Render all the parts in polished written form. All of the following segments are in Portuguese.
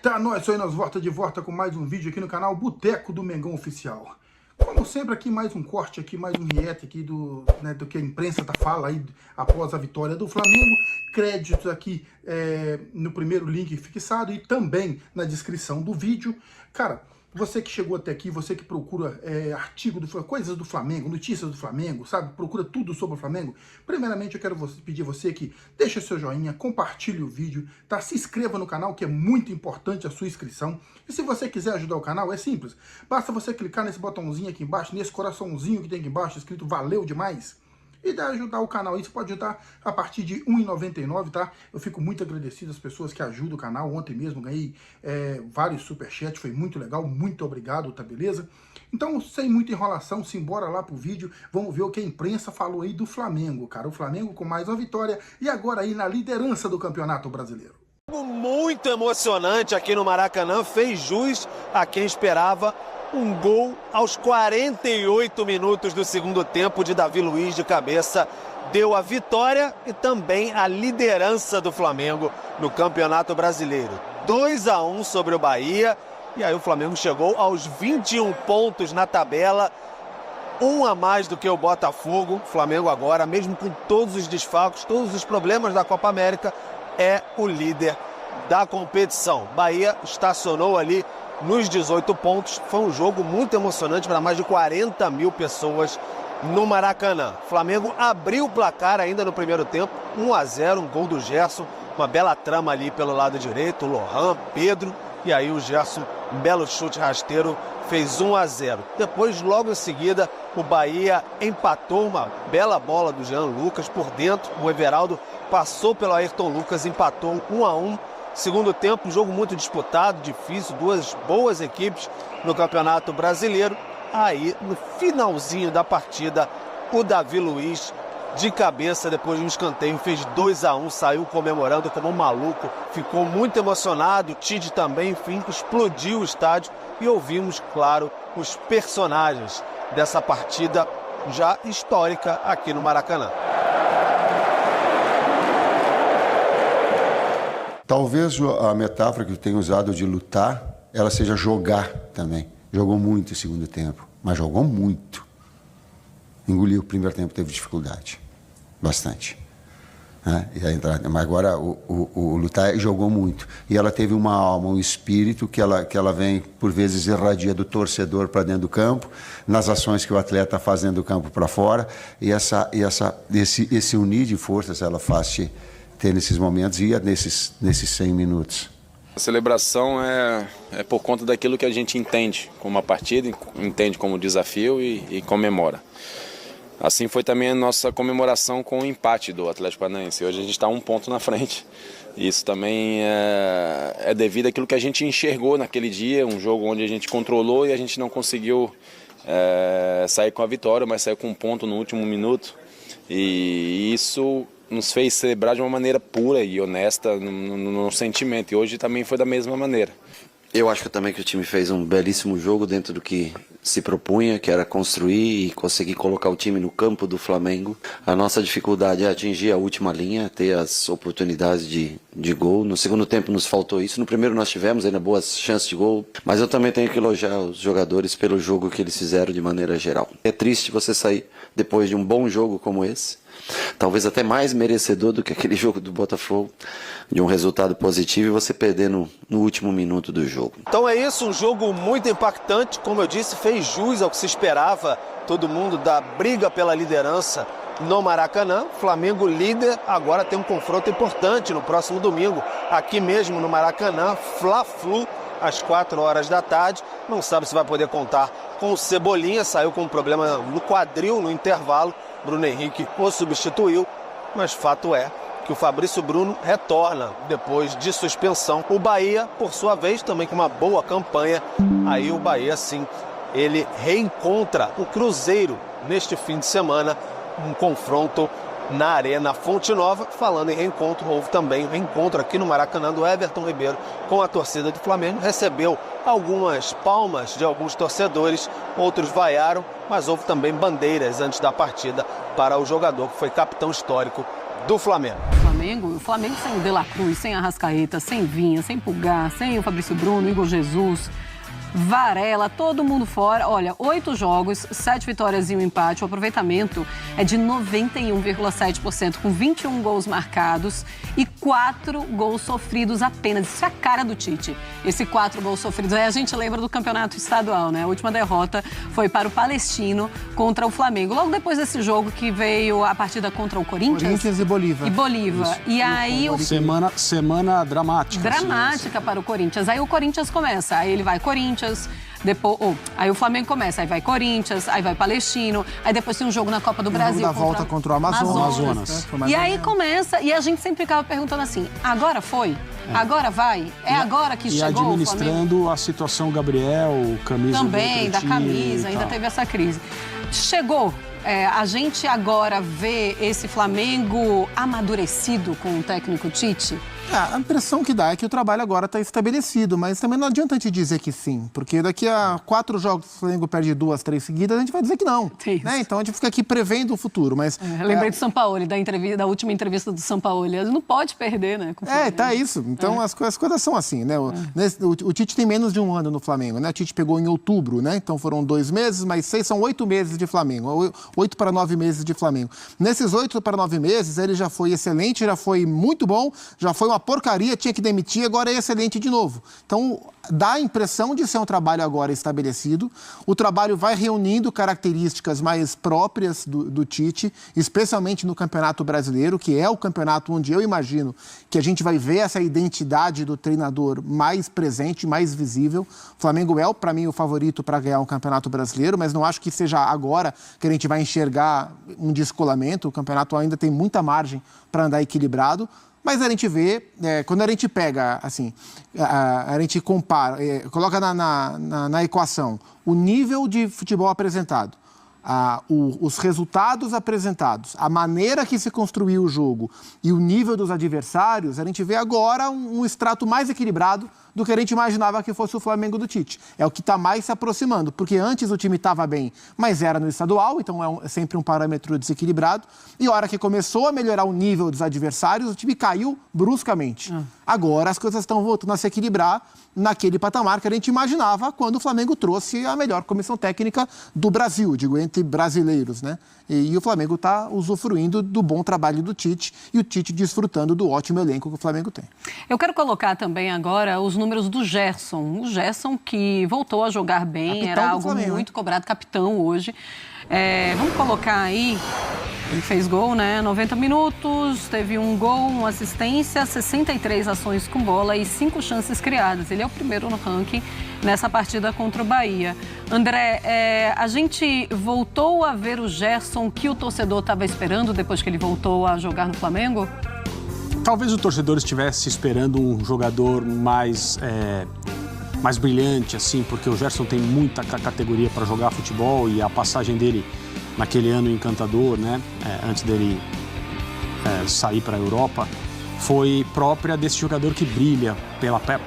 Tá, nós volta de volta com mais um vídeo aqui no canal Boteco do Mengão Oficial. Como sempre aqui, mais um corte aqui, mais um react aqui do que a imprensa fala aí após a vitória do Flamengo. Créditos aqui no primeiro link fixado e também na descrição do vídeo. Cara, você que chegou até aqui, você que procura artigo coisas do Flamengo, notícias do Flamengo, sabe? Procura tudo sobre o Flamengo. Primeiramente, eu quero pedir a você que deixa seu joinha, compartilhe o vídeo, tá? Se inscreva no canal, que é muito importante a sua inscrição. E se você quiser ajudar o canal, é simples. Basta você clicar nesse botãozinho aqui embaixo, nesse coraçãozinho que tem aqui embaixo, escrito Valeu Demais. E dá ajudar o canal aí, você pode ajudar a partir de R$ 1,99, tá? Eu fico muito agradecido às pessoas que ajudam o canal. Ontem mesmo ganhei vários superchats, foi muito legal, muito obrigado, tá beleza? Então, sem muita enrolação, simbora lá pro vídeo, vamos ver o que a imprensa falou aí do Flamengo, cara. O Flamengo com mais uma vitória e agora aí na liderança do Campeonato Brasileiro. Muito emocionante aqui no Maracanã, fez jus a quem esperava. Um gol aos 48 minutos do segundo tempo de Davi Luiz de cabeça deu a vitória e também a liderança do Flamengo no Campeonato Brasileiro. 2-1 sobre o Bahia e aí o Flamengo chegou aos 21 pontos na tabela, um a mais do que o Botafogo. O Flamengo agora, mesmo com todos os desfalques, todos os problemas da Copa América, é o líder da competição. Bahia estacionou ali nos 18 pontos. Foi um jogo muito emocionante para mais de 40 mil pessoas no Maracanã. O Flamengo abriu o placar ainda no primeiro tempo, 1-0, um gol do Gerson, uma bela trama ali pelo lado direito, o Lohan, Pedro, e aí o Gerson, um belo chute rasteiro, fez 1-0. Depois, logo em seguida, o Bahia empatou uma bela bola do Jean Lucas por dentro. O Everaldo passou pelo Ayrton Lucas, empatou 1-1. Segundo tempo, um jogo muito disputado, difícil, duas boas equipes no Campeonato Brasileiro. Aí, no finalzinho da partida, o Davi Luiz, de cabeça, depois de um escanteio, fez 2-1, saiu comemorando como um maluco, ficou muito emocionado. O Tite também, enfim, explodiu o estádio e ouvimos, claro, os personagens dessa partida já histórica aqui no Maracanã. Talvez a metáfora que eu tenho usado de lutar, ela seja jogar também. Jogou muito o segundo tempo, mas jogou muito. Engoliu o primeiro tempo, teve dificuldade, bastante. E a entrada, mas agora o lutar jogou muito. E ela teve uma alma, um espírito que ela vem, por vezes, irradia do torcedor para dentro do campo, nas ações que o atleta faz dentro do campo para fora, e esse unir de forças ela faz ter nesses momentos e nesses 100 minutos. A celebração é por conta daquilo que a gente entende como uma partida, entende como desafio e comemora. Assim foi também a nossa comemoração com o empate do Atlético Paranaense. Hoje a gente está 1 ponto na frente. Isso também é devido àquilo que a gente enxergou naquele dia, um jogo onde a gente controlou e a gente não conseguiu sair com a vitória, mas saiu com 1 ponto no último minuto. E isso nos fez celebrar de uma maneira pura e honesta no sentimento. E hoje também foi da mesma maneira. Eu acho também que o time fez um belíssimo jogo dentro do que se propunha, que era construir e conseguir colocar o time no campo do Flamengo. A nossa dificuldade é atingir a última linha, ter as oportunidades de gol. No segundo tempo nos faltou isso. No primeiro nós tivemos ainda boas chances de gol. Mas eu também tenho que elogiar os jogadores pelo jogo que eles fizeram de maneira geral. É triste você sair depois de um bom jogo como esse, talvez até mais merecedor do que aquele jogo do Botafogo, de um resultado positivo, e você perder no último minuto do jogo. Então é isso, um jogo muito impactante, como eu disse, fez jus ao que se esperava, todo mundo da briga pela liderança no Maracanã. Flamengo líder, agora tem um confronto importante no próximo domingo, aqui mesmo no Maracanã, Fla-Flu, às 4 horas da tarde. Não sabe se vai poder contar com o Cebolinha, saiu com um problema no quadril no intervalo, Bruno Henrique o substituiu, mas fato é que o Fabrício Bruno retorna depois de suspensão. O Bahia, por sua vez, também com uma boa campanha. Aí o Bahia, sim, ele reencontra o Cruzeiro neste fim de semana, um confronto na Arena Fonte Nova. Falando em reencontro, houve também um reencontro aqui no Maracanã do Everton Ribeiro com a torcida do Flamengo. Recebeu algumas palmas de alguns torcedores, outros vaiaram, mas houve também bandeiras antes da partida para o jogador que foi capitão histórico do Flamengo. Flamengo sem o De La Cruz, sem Arrascaeta, sem Vinha, sem Pulgar, sem o Fabrício Bruno, Igor Jesus, Varela, todo mundo fora. Olha, 8 jogos, 7 vitórias e 1 empate. O aproveitamento é de 91,7%, com 21 gols marcados e 4 gols sofridos apenas. Isso é a cara do Tite. Esse 4 gols sofridos. Aí a gente lembra do campeonato estadual, né? A última derrota foi para o Palestino contra o Flamengo. Logo depois desse jogo que veio a partida contra o Corinthians. Corinthians e Bolívar. E aí Semana dramática. Dramática para o Corinthians. Aí o Corinthians começa. Aí ele vai Corinthians. Depois, aí o Flamengo começa, aí vai Corinthians, aí vai Palestino, aí depois tem um jogo na Copa do Brasil. Da volta contra o Amazonas. E aí começa, e a gente sempre ficava perguntando assim, agora foi? Agora vai? Agora que chegou o Flamengo? E administrando a situação Gabriel, camisa também, da camisa, ainda teve essa crise. Chegou. A gente agora vê esse Flamengo amadurecido com o técnico Tite? A impressão que dá é que o trabalho agora está estabelecido, mas também não adianta a gente dizer que sim, porque daqui a 4 jogos o Flamengo perde 2, 3 seguidas, a gente vai dizer que não. Né? Então a gente fica aqui prevendo o futuro, mas... lembrei do Sampaoli, da última entrevista do Sampaoli. Ele não pode perder, né? Tá isso. Então as coisas são assim, né? O Tite tem menos de 1 ano no Flamengo, né? O Tite pegou em outubro, né? Então foram 2 meses, mais 6 são 8 meses de Flamengo. 8 para 9 meses de Flamengo. Nesses 8 para 9 meses, ele já foi excelente, já foi muito bom, já foi uma porcaria, tinha que demitir, agora é excelente de novo. Então, dá a impressão de ser um trabalho agora estabelecido. O trabalho vai reunindo características mais próprias do Tite, especialmente no Campeonato Brasileiro, que é o campeonato onde eu imagino que a gente vai ver essa identidade do treinador mais presente, mais visível. O Flamengo é, para mim, o favorito para ganhar um Campeonato Brasileiro, mas não acho que seja agora que a gente vai enxergar um descolamento. O campeonato ainda tem muita margem para andar equilibrado. Mas a gente vê, quando a gente pega, assim, a gente compara, coloca na equação o nível de futebol apresentado, os resultados apresentados, a maneira que se construiu o jogo e o nível dos adversários, a gente vê agora um extrato mais equilibrado do que a gente imaginava que fosse o Flamengo do Tite. É o que está mais se aproximando, porque antes o time estava bem, mas era no estadual, então é sempre um parâmetro desequilibrado. E a hora que começou a melhorar o nível dos adversários, o time caiu bruscamente. Agora as coisas estão voltando a se equilibrar naquele patamar que a gente imaginava quando o Flamengo trouxe a melhor comissão técnica do Brasil, digo, entre brasileiros, né? E o Flamengo está usufruindo do bom trabalho do Tite e o Tite desfrutando do ótimo elenco que o Flamengo tem. Eu quero colocar também agora os números do Gerson. O Gerson que voltou a jogar bem, capitão era algo Flamengo, muito cobrado, capitão hoje. Vamos colocar aí, ele fez gol, né? 90 minutos, teve um gol, uma assistência, 63 ações com bola e 5 chances criadas. Ele é o primeiro no ranking nessa partida contra o Bahia. André, a gente voltou a ver o Gerson que o torcedor estava esperando depois que ele voltou a jogar no Flamengo? Talvez o torcedor estivesse esperando um jogador mais brilhante, assim, porque o Gerson tem muita categoria para jogar futebol e a passagem dele naquele ano encantador, né, antes dele sair para a Europa, foi própria desse jogador que brilha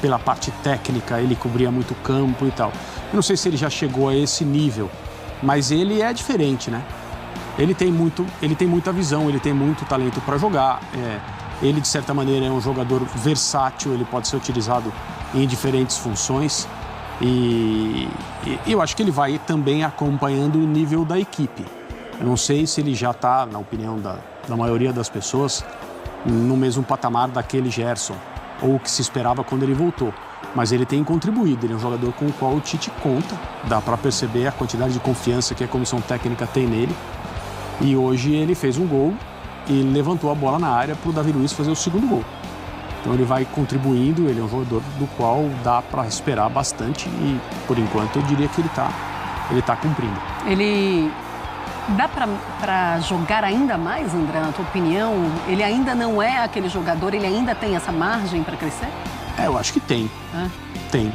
pela parte técnica, ele cobria muito campo e tal. Eu não sei se ele já chegou a esse nível, mas ele é diferente, né? Ele tem muita visão, ele tem muito talento para jogar. Ele, de certa maneira, é um jogador versátil, ele pode ser utilizado em diferentes funções. E eu acho que ele vai também acompanhando o nível da equipe. Eu não sei se ele já está, na opinião da maioria das pessoas, no mesmo patamar daquele Gerson, ou o que se esperava quando ele voltou. Mas ele tem contribuído, ele é um jogador com o qual o Tite conta, dá para perceber a quantidade de confiança que a comissão técnica tem nele. E hoje ele fez um gol e levantou a bola na área para o Davi Luiz fazer o segundo gol. Então ele vai contribuindo, ele é um jogador do qual dá para esperar bastante e, por enquanto, eu diria que ele tá cumprindo. Ele dá para jogar ainda mais, André, na tua opinião? Ele ainda não é aquele jogador, ele ainda tem essa margem para crescer? Eu acho que tem. Tem.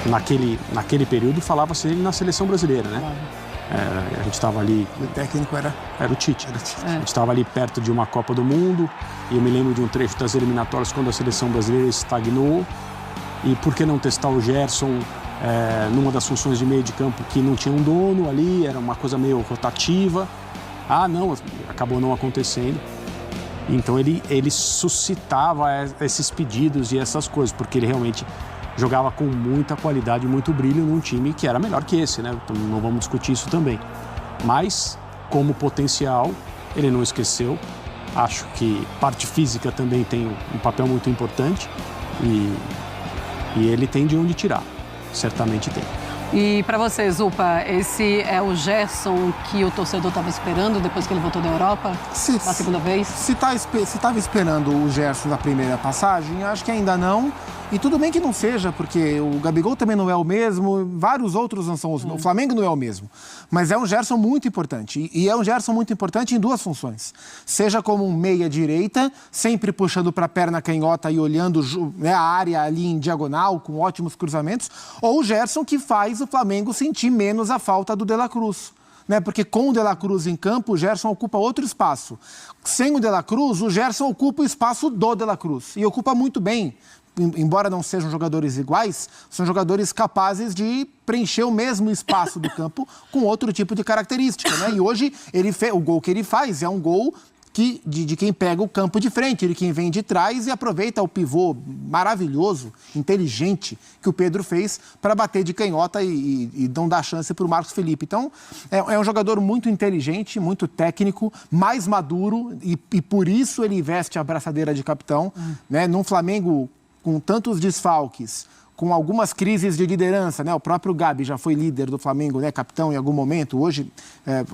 Naquele período falava-se ele na seleção brasileira, né? A gente estava ali... O técnico era o Tite. A gente estava ali perto de uma Copa do Mundo e eu me lembro de um trecho das eliminatórias quando a seleção brasileira estagnou. E por que não testar o Gerson numa das funções de meio de campo que não tinha um dono ali, era uma coisa meio rotativa. Não, acabou não acontecendo. Então ele suscitava esses pedidos e essas coisas, porque ele realmente jogava com muita qualidade, muito brilho num time que era melhor que esse, né? Então não vamos discutir isso também. Mas, como potencial, ele não esqueceu. Acho que parte física também tem um papel muito importante e ele tem de onde tirar. Certamente tem. E para você, Zupa, esse é o Gerson que o torcedor estava esperando depois que ele voltou da Europa? Na segunda vez? Se estava esperando o Gerson na primeira passagem, acho que ainda não. E tudo bem que não seja, porque o Gabigol também não é o mesmo, vários outros não são os mesmos. O Flamengo não é o mesmo. Mas é um Gerson muito importante. E é um Gerson muito importante em duas funções. Seja como um meia-direita, sempre puxando para a perna canhota e olhando, né, a área ali em diagonal, com ótimos cruzamentos. Ou o Gerson que faz o Flamengo sentir menos a falta do De La Cruz. Né? Porque com o De La Cruz em campo, o Gerson ocupa outro espaço. Sem o De La Cruz, o Gerson ocupa o espaço do De La Cruz. E ocupa muito bem. Embora não sejam jogadores iguais, são jogadores capazes de preencher o mesmo espaço do campo com outro tipo de característica, né? E hoje o gol que ele faz é um gol de quem pega o campo de frente, de quem vem de trás e aproveita o pivô maravilhoso, inteligente que o Pedro fez para bater de canhota e não dar chance para o Marcos Felipe. Então, é um jogador muito inteligente, muito técnico, mais maduro e por isso ele veste a braçadeira de capitão, né? Num Flamengo com tantos desfalques, com algumas crises de liderança, né? O próprio Gabi já foi líder do Flamengo, né? Capitão em algum momento, hoje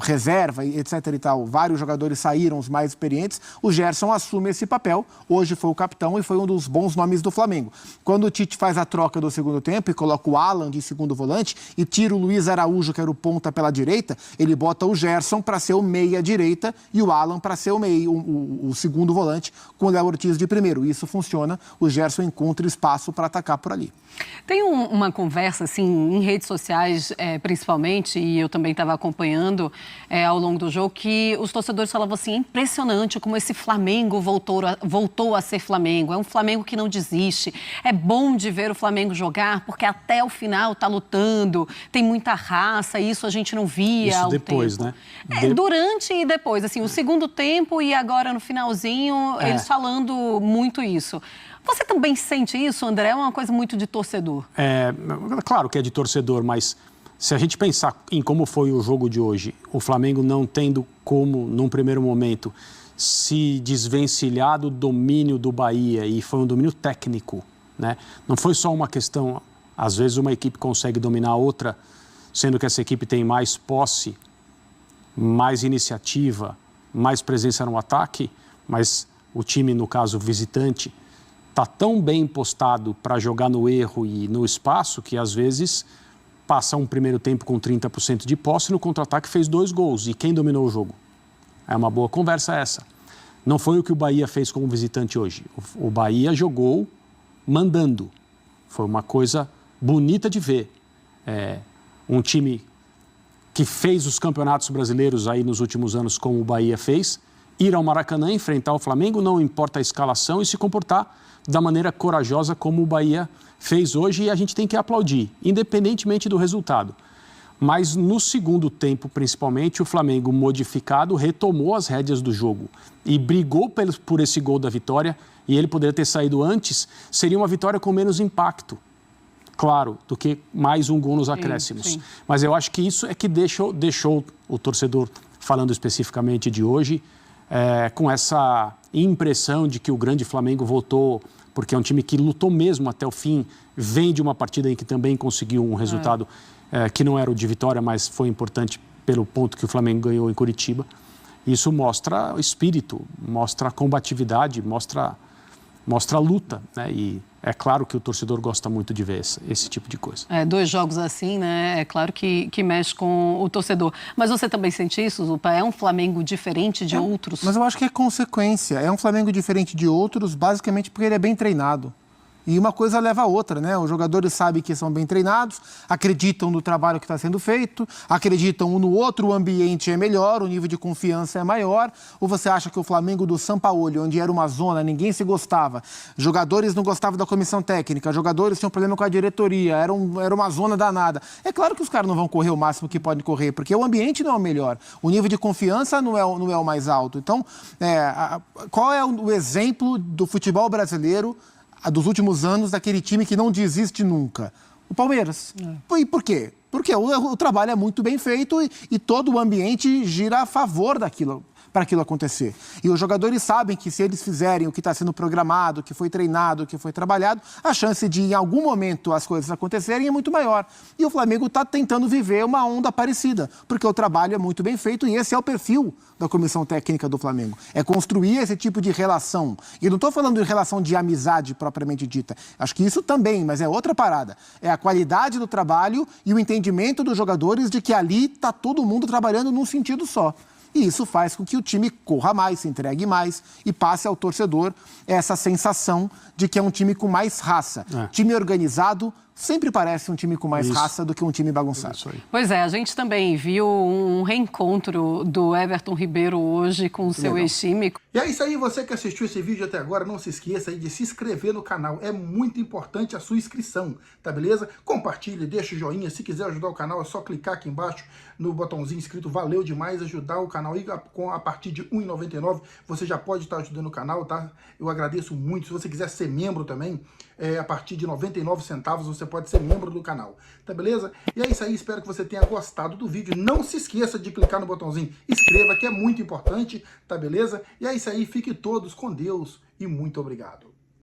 reserva, etc. e tal. Vários jogadores saíram, os mais experientes. O Gerson assume esse papel. Hoje foi o capitão e foi um dos bons nomes do Flamengo. Quando o Tite faz a troca do segundo tempo e coloca o Alan de segundo volante e tira o Luiz Araújo, que era o ponta pela direita, ele bota o Gerson para ser o meia-direita e o Alan para ser o segundo volante, com o Léo Ortiz de primeiro. Isso funciona, o Gerson encontra espaço para atacar por ali. Tem uma conversa, assim, em redes sociais, principalmente, e eu também estava acompanhando ao longo do jogo, que os torcedores falavam assim, é impressionante como esse Flamengo voltou a ser Flamengo. É um Flamengo que não desiste. É bom de ver o Flamengo jogar, porque até o final está lutando, tem muita raça, isso a gente não via há um depois, tempo. Né? Durante e depois, assim, o segundo tempo e agora no finalzinho, eles falando muito isso. Você também sente isso, André? É uma coisa muito de torcedor. Claro que é de torcedor, mas se a gente pensar em como foi o jogo de hoje, o Flamengo não tendo como, num primeiro momento, se desvencilhar do domínio do Bahia, e foi um domínio técnico, né? Não foi só uma questão, às vezes uma equipe consegue dominar a outra, sendo que essa equipe tem mais posse, mais iniciativa, mais presença no ataque, mas o time, no caso visitante, está tão bem postado para jogar no erro e no espaço que, às vezes, passa um primeiro tempo com 30% de posse e no contra-ataque fez 2 gols. E quem dominou o jogo? É uma boa conversa essa. Não foi o que o Bahia fez como visitante hoje. O Bahia jogou mandando. Foi uma coisa bonita de ver. Um time que fez os campeonatos brasileiros aí nos últimos anos como o Bahia fez, ir ao Maracanã, enfrentar o Flamengo, não importa a escalação, e se comportar da maneira corajosa como o Bahia fez hoje, e a gente tem que aplaudir, independentemente do resultado. Mas no segundo tempo, principalmente, o Flamengo modificado retomou as rédeas do jogo e brigou por esse gol da vitória, e ele poderia ter saído antes, seria uma vitória com menos impacto, claro, do que mais um gol nos acréscimos. Sim. Mas eu acho que isso é que deixou o torcedor, falando especificamente de hoje, com essa impressão de que o grande Flamengo voltou, porque é um time que lutou mesmo até o fim, vem de uma partida em que também conseguiu um resultado que não era o de vitória, mas foi importante pelo ponto que o Flamengo ganhou em Curitiba. Isso mostra o espírito, mostra a combatividade, mostra a luta, né? E é claro que o torcedor gosta muito de ver esse tipo de coisa. 2 jogos assim, né? É claro que mexe com o torcedor. Mas você também sente isso, Zupa? É um Flamengo diferente de outros? Mas eu acho que é consequência. É um Flamengo diferente de outros, basicamente porque ele é bem treinado. E uma coisa leva a outra, né? Os jogadores sabem que são bem treinados, acreditam no trabalho que está sendo feito, acreditam um no outro, o ambiente é melhor, o nível de confiança é maior. Ou você acha que o Flamengo do Sampaoli, onde era uma zona, ninguém se gostava, jogadores não gostavam da comissão técnica, jogadores tinham problema com a diretoria, era uma zona danada. É claro que os caras não vão correr o máximo que podem correr, porque o ambiente não é o melhor, o nível de confiança não é o mais alto. Então, qual é o exemplo do futebol brasileiro dos últimos anos, daquele time que não desiste nunca? O Palmeiras. E por quê? Porque o trabalho é muito bem feito e todo o ambiente gira a favor daquilo, para aquilo acontecer. E os jogadores sabem que se eles fizerem o que está sendo programado, o que foi treinado, o que foi trabalhado, a chance de em algum momento as coisas acontecerem é muito maior. E o Flamengo está tentando viver uma onda parecida, porque o trabalho é muito bem feito e esse é o perfil da comissão técnica do Flamengo. É construir esse tipo de relação. E não estou falando de relação de amizade propriamente dita. Acho que isso também, mas é outra parada. É a qualidade do trabalho e o entendimento dos jogadores de que ali está todo mundo trabalhando num sentido só. E isso faz com que o time corra mais, se entregue mais e passe ao torcedor essa sensação de que é um time com mais raça. Time organizado sempre parece um time com mais raça do que um time bagunçado. Pois é, a gente também viu um reencontro do Everton Ribeiro hoje com o seu ex-time. E é isso aí, você que assistiu esse vídeo até agora, não se esqueça aí de se inscrever no canal. É muito importante a sua inscrição, tá beleza? Compartilhe, deixa o joinha. Se quiser ajudar o canal, é só clicar aqui embaixo no botãozinho escrito Valeu Demais, ajudar o canal. E a partir de R$ 1,99 você já pode estar ajudando o canal, tá? Eu agradeço muito. Se você quiser ser membro também, a partir de 99 centavos você pode ser membro do canal, tá beleza? E é isso aí, espero que você tenha gostado do vídeo. Não se esqueça de clicar no botãozinho inscreva, que é muito importante, tá beleza? E é isso aí, fiquem todos com Deus e muito obrigado.